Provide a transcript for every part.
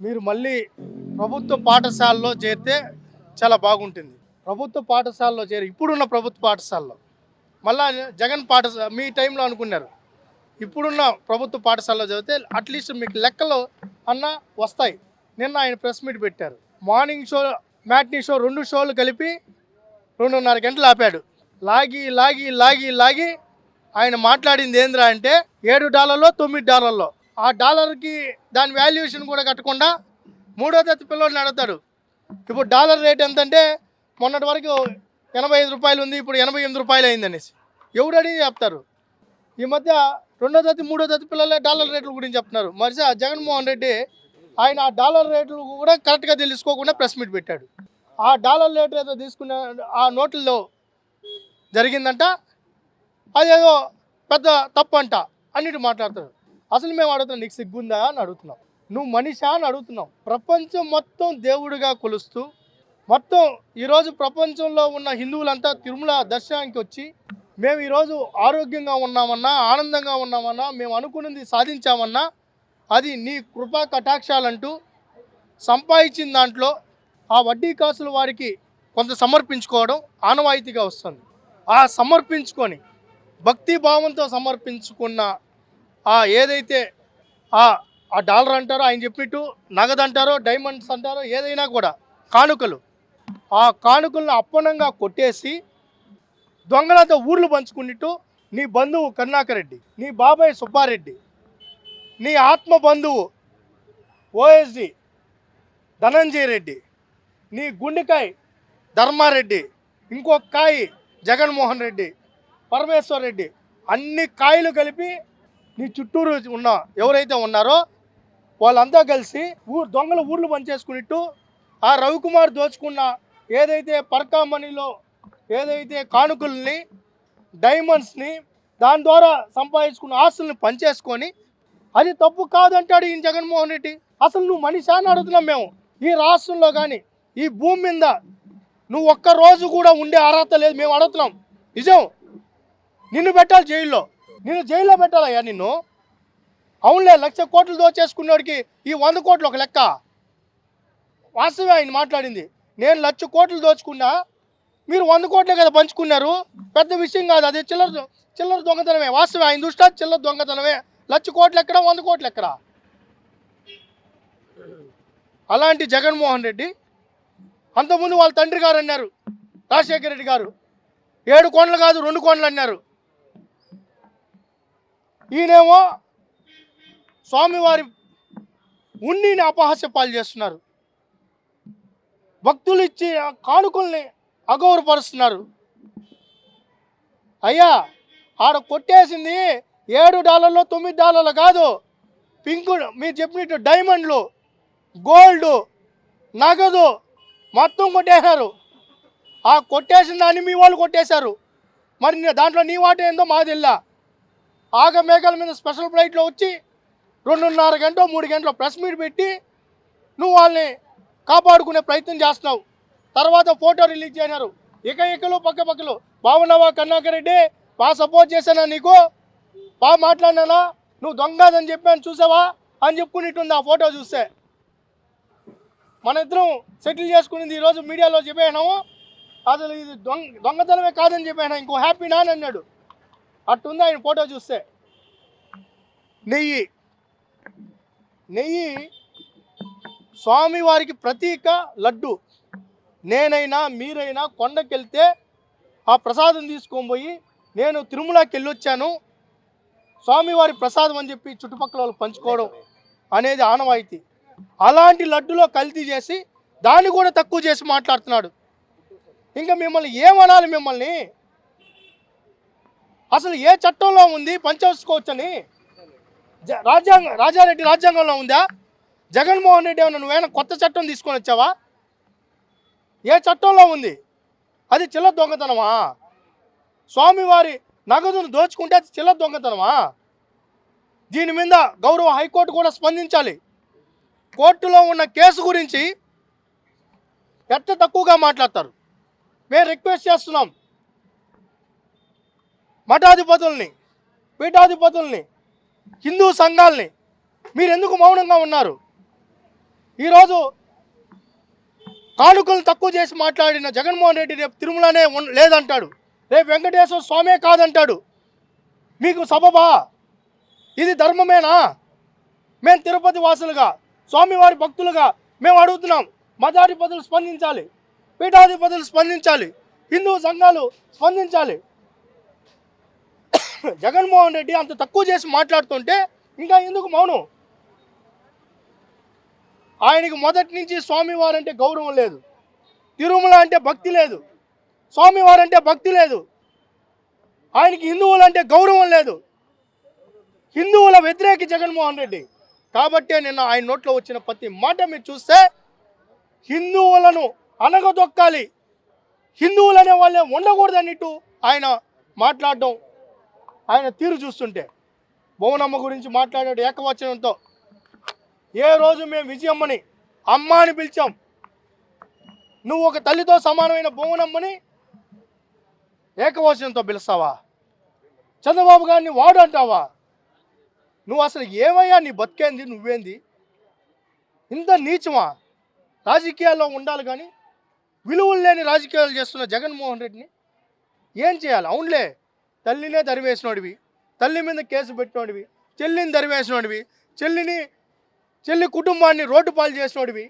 మీరు మళ్ళీ ప్రభుత్వ పాఠశాలలో చేరితే చాలా బాగుంటుంది. ప్రభుత్వ పాఠశాలలో ఇప్పుడున్న ప్రభుత్వ పాఠశాలలో మళ్ళా జగన్ పాఠశాల మీ టైంలో అనుకున్నారు. ఇప్పుడున్న ప్రభుత్వ పాఠశాలలో చదివితే అట్లీస్ట్ మీకు లెక్కలు అన్న వస్తాయి. నిన్న ఆయన ప్రెస్ మీట్ పెట్టారు. మార్నింగ్ షో, మ్యాట్నీ షో 2 షోలు కలిపి 2.5 గంటలు ఆపాడు. లాగి లాగి లాగి లాగి ఆయన మాట్లాడింది ఏంద్రా అంటే $7 $9. ఆ డాలర్కి దాని వాల్యుయేషన్ కూడా కట్టకుండా 3వ తరగతి పిల్లల్ని అడుగుతాడు. ఇప్పుడు డాలర్ రేట్ ఎంతంటే మొన్నటి వరకు ₹85 ఉంది, ఇప్పుడు ₹88 అయిందనేసి ఎవడు అడిగి చెప్తారు. ఈ మధ్య 2వ తరగతి 3వ తరగతి పిల్లలే డాలర్ రేట్ల గురించి చెప్తున్నారు. మరి జగన్మోహన్ రెడ్డి ఆయన ఆ డాలర్ రేట్లు కూడా కరెక్ట్గా తెలుసుకోకుండా ప్రెస్ మీట్ పెట్టాడు. ఆ డాలర్ రేట్ ఏదో తీసుకున్న ఆ నోట్లలో జరిగిందంట, అదేదో పెద్ద తప్పు అంట అన్నిటి మాట్లాడతాడు. అసలు మేము అడుగుతున్నాం, నీకు సిగ్గుందా అని అడుగుతున్నాం, నువ్వు మనిషా అని అడుగుతున్నాం. ప్రపంచం మొత్తం దేవుడిగా కొలుస్తూ మొత్తం ఈరోజు ప్రపంచంలో ఉన్న హిందువులంతా తిరుమల దర్శనానికి వచ్చి మేము ఈరోజు ఆరోగ్యంగా ఉన్నామన్నా, ఆనందంగా ఉన్నామన్నా, మేము అనుకున్నది సాధించామన్నా అది నీ కృపా కటాక్షాలంటూ సంపాదించిన దాంట్లో ఆ వడ్డీ కాసులు వారికి కొంత సమర్పించుకోవడం ఆనవాయితీగా వస్తుంది. ఆ సమర్పించుకొని భక్తి భావంతో సమర్పించుకున్న ఏదైతే ఆ డాలర్ అంటారో, ఆయన చెప్పినట్టు నగదు అంటారో, డైమండ్స్ అంటారో, ఏదైనా కూడా కానుకలు, ఆ కానుకలను అప్పనంగా కొట్టేసి దొంగలతో ఊర్లు పంచుకున్నట్టు నీ బంధువు కరుణాకర్ రెడ్డి, నీ బాబాయ్ సుబ్బారెడ్డి, నీ ఆత్మ బంధువు ఓఎస్డి ధనంజయ రెడ్డి, నీ గుండెకాయ ధర్మారెడ్డి, ఇంకొక కాయి జగన్మోహన్ రెడ్డి, పరమేశ్వర్ రెడ్డి, అన్ని కాయలు కలిపి నీ చుట్టూరు ఉన్న ఎవరైతే ఉన్నారో వాళ్ళంతా కలిసి దొంగలు ఊర్లు పనిచేసుకున్నట్టు ఆ రవికుమార్ దోచుకున్న ఏదైతే పర్కా మనీలో ఏదైతే కానుకల్ని, డైమండ్స్ని, దాని ద్వారా సంపాదించుకున్న ఆస్తుల్ని పనిచేసుకొని అది తప్పు కాదంటాడు ఈయన జగన్మోహన్ రెడ్డి. అసలు నువ్వు మనిషి అని అడుగుతున్నాం మేము. ఈ రాష్ట్రంలో కానీ ఈ భూమి మీద నువ్వు ఒక్కరోజు కూడా ఉండే అర్హత లేదు. మేము అడుగుతున్నాం, నిజం. నిన్ను పెట్టాలి జైల్లో, నిన్ను జైల్లో పెట్టాలయ్యా నిన్ను. అవునులే, 1,00,000 కోట్లు దోచేసుకున్నోడికి ఈ 100 కోట్లు ఒక లెక్క. వాస్తవే ఆయన మాట్లాడింది. నేను 1,00,000 కోట్లు దోచుకున్నా, మీరు 100 కోట్లే కదా పంచుకున్నారు, పెద్ద విషయం కాదు అది. చిల్లర దొంగతనమే. వాస్తవే, ఆయన దృష్టి చిల్లర దొంగతనమే. 1,00,000 కోట్లు ఎక్కడ, 100 కోట్లు ఎక్కడ? అలాంటి జగన్మోహన్ రెడ్డి అంతకుముందు వాళ్ళ తండ్రి గారు అన్నారు, రాజశేఖర రెడ్డి గారు 7 కోట్లు కాదు 2 కోట్లు అన్నారు. ఈయనేమో స్వామివారి ఉన్నిని అపహాస్య పాలు చేస్తున్నారు. భక్తులు ఇచ్చి కానుకల్ని అగౌరవపరుస్తున్నారు. అయ్యా, ఆడ కొట్టేసింది $7 $9 కాదు, పింక్ మీరు చెప్పినట్టు డైమండ్లు, గోల్డ్, నగదు మొత్తం కొట్టేశారు. ఆ కొట్టేసిన దాన్ని మీ వాళ్ళు కొట్టేశారు. మరి దాంట్లో నీ వాట ఏందో మాకు తెల్లా. ఆగమేఘాల మీద స్పెషల్ ఫ్లైట్లో వచ్చి 2.5 గంటలు 3 గంటలు ప్రెస్ మీట్ పెట్టి నువ్వు వాళ్ళని కాపాడుకునే ప్రయత్నం చేస్తున్నావు. తర్వాత ఫోటో రిలీజ్ చేయనారు. ఇకలు పక్కలు బాగున్నావా కరుణాకర్ రెడ్డి, బాగా సపోర్ట్ చేశానా, నీకు బాగా మాట్లాడినానా, నువ్వు దొంగదని చెప్పాను చూసావా అని చెప్పుకునేట్టుంది ఆ ఫోటో చూస్తే. మన ఇద్దరం సెటిల్ చేసుకునేది ఈరోజు మీడియాలో చెప్పాను. అసలు ఇది దొంగతనమే కాదని చెప్పాను, ఇంకో హ్యాపీనా అని అన్నాడు. అట్టుంది ఆయన ఫోటో చూస్తే. నెయ్యి స్వామివారికి ప్రతీక లడ్డు. నేనైనా మీరైనా కొండకెళ్తే ఆ ప్రసాదం తీసుకొని పోయి నేను తిరుమలకి వెళ్ళొచ్చాను, స్వామివారి ప్రసాదం అని చెప్పి చుట్టుపక్కల వాళ్ళు పంచుకోవడం అనేది ఆనవాయితీ. అలాంటి లడ్డులో కల్తీ చేసి దాన్ని కూడా తక్కువ చేసి మాట్లాడుతున్నాడు. ఇంకా మిమ్మల్ని ఏమనాలి? మిమ్మల్ని అసలు ఏ చట్టంలో ఉంది పంచేసుకోవచ్చని? రాజారెడ్డి రాజ్యాంగంలో ఉందా? జగన్మోహన్ రెడ్డి ఏమన్నా నువ్వేమైనా కొత్త చట్టం తీసుకొని వచ్చావా? ఏ చట్టంలో ఉంది? అది చిల్లర దొంగతనమా? స్వామివారి నగదును దోచుకుంటే అది చిల్లర దొంగతనమా? దీని మీద గౌరవ హైకోర్టు కూడా స్పందించాలి. కోర్టులో ఉన్న కేసు గురించి ఎట్ట తక్కువగా మాట్లాడతారు? మేము రిక్వెస్ట్ చేస్తున్నాం మఠాధిపతుల్ని, పీఠాధిపతుల్ని, హిందూ సంఘాలని, మీరు ఎందుకు మౌనంగా ఉన్నారు? ఈరోజు కానుకలు తక్కువ చేసి మాట్లాడిన జగన్మోహన్ రెడ్డి రేపు తిరుమలనే లేదంటాడు, రేపు వెంకటేశ్వర స్వామే కాదంటాడు. మీకు సబబా? ఇది ధర్మమేనా? మేము తిరుపతి వాసులుగా, స్వామివారి భక్తులుగా మేము అడుగుతున్నాం. మతాధిపతులు స్పందించాలి, పీఠాధిపతులు స్పందించాలి, హిందూ సంఘాలు స్పందించాలి. జగన్మోహన్ రెడ్డి అంత తక్కువ చేసి మాట్లాడుతుంటే ఇంకా ఎందుకు మౌనం? ఆయనకి మొదటి నుంచి స్వామివారంటే గౌరవం లేదు, తిరుమల అంటే భక్తి లేదు, స్వామివారంటే భక్తి లేదు, ఆయనకి హిందువులంటే గౌరవం లేదు. హిందువుల వ్యతిరేకి జగన్మోహన్ రెడ్డి. కాబట్టే నిన్న ఆయన నోట్లో వచ్చిన ప్రతి మాట మీరు చూస్తే హిందువులను అనగదొక్కాలి, హిందువులనే వాళ్ళే ఉండకూడదన్నట్టు ఆయన మాట్లాడడం, ఆయన తీరు చూస్తుంటే భువనమ్మ గురించి మాట్లాడాడు ఏకవచనంతో. ఏ రోజు మేము విజయమ్మని అమ్మ అని పిలిచాం, నువ్వు ఒక తల్లితో సమానమైన భువనమ్మని ఏకవచనంతో పిలుస్తావా? చంద్రబాబు గారిని వాడు అంటావా? నువ్వు అసలు ఏమయ్యా? నీ బతికేంది? నువ్వేంది? ఇంత నీచమా? రాజకీయాల్లో ఉండాలి కానీ విలువలు లేని రాజకీయాలు చేస్తున్న జగన్మోహన్ రెడ్డిని ఏం చేయాలి? అవునులే, తల్లినే దరివేసినోడివి, తల్లి మీద కేసు పెట్టినోడివి, చెల్లిని దరివేసినోడివి, చెల్లి కుటుంబాన్ని రోడ్డు పాలు చేసినోడివి,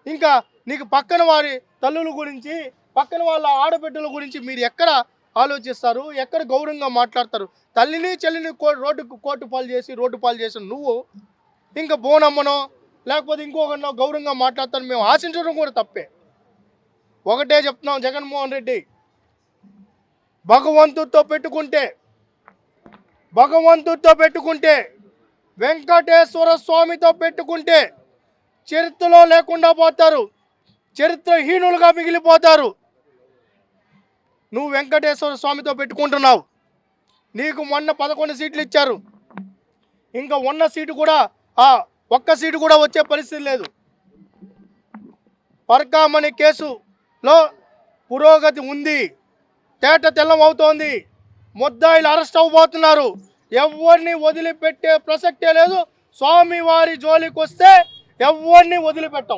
ఇంకా నీకు పక్కన వారి తల్లుల గురించి, పక్కన వాళ్ళ ఆడబిడ్డల గురించి మీరు ఎక్కడ ఆలోచిస్తారు? ఎక్కడ గౌరవంగా మాట్లాడతారు? తల్లిని చెల్లిని కోర్టు పాలు చేసిన నువ్వు ఇంకా బోనమ్మనో లేకపోతే ఇంకొకరినో గౌరవంగా మాట్లాడతాను మేము ఆశించడం కూడా తప్పే. ఒకటే చెప్తున్నాం, జగన్మోహన్ రెడ్డి భగవంతుడితో పెట్టుకుంటే వెంకటేశ్వర స్వామితో పెట్టుకుంటే చరిత్రలో లేకుండా పోతారు, చరిత్రహీనులుగా మిగిలిపోతారు. నువ్వు వెంకటేశ్వర స్వామితో పెట్టుకుంటున్నావు. నీకు మొన్న 11 సీట్లు ఇచ్చారు, ఇంకా ఉన్న సీటు కూడా ఒక్క సీటు కూడా వచ్చే పరిస్థితి లేదు. పరకామణి కేసులో పురోగతి ఉంది, తేట తెల్లం అవుతోంది, ముద్దాయిలు అరెస్ట్ అవ్వబోతున్నారు. ఎవరిని వదిలిపెట్టే ప్రసక్తే లేదు. స్వామివారి జోలికి వస్తే ఎవరిని వదిలిపెట్టాం.